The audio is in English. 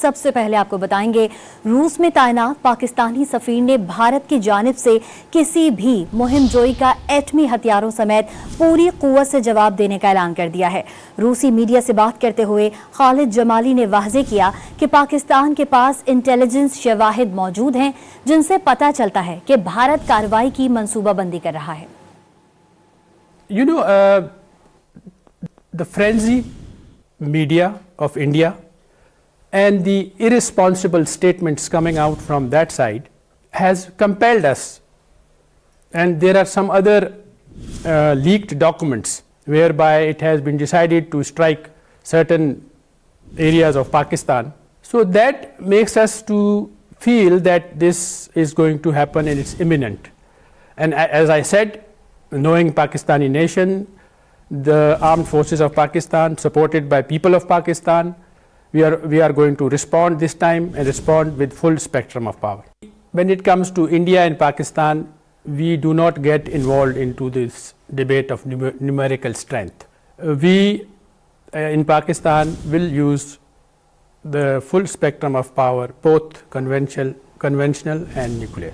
सबसे पहले आपको बताएंगे, रूस में तैनात पाकिस्तानी सफीर ने भारत की जानिब से किसी भी मुहिम जोई का एटमी हथियारों समेत पूरी कुव्वत से जवाब देने का ऐलान कर दिया है। रूसी मीडिया से बात करते हुए खालिद जमाली ने वाज़ेह किया कि पाकिस्तान के पास इंटेलिजेंस शवाहिद मौजूद हैं जिनसे पता चलता है कि भारत कार्रवाई की मंसूबाबंदी कर रहा है। The frenzy media of India and the irresponsible statements coming out from that side has compelled us, and there are some other leaked documents whereby it has been decided to strike certain areas of Pakistan. So that makes us to feel that this is going to happen and it's imminent. And as I said, knowing Pakistani nation, the armed forces of Pakistan supported by people of Pakistan, we are going to respond this time and respond with full spectrum of power. When it comes to India and Pakistan, we do not get involved into this debate of numerical strength. We in Pakistan will use the full spectrum of power, both conventional and nuclear.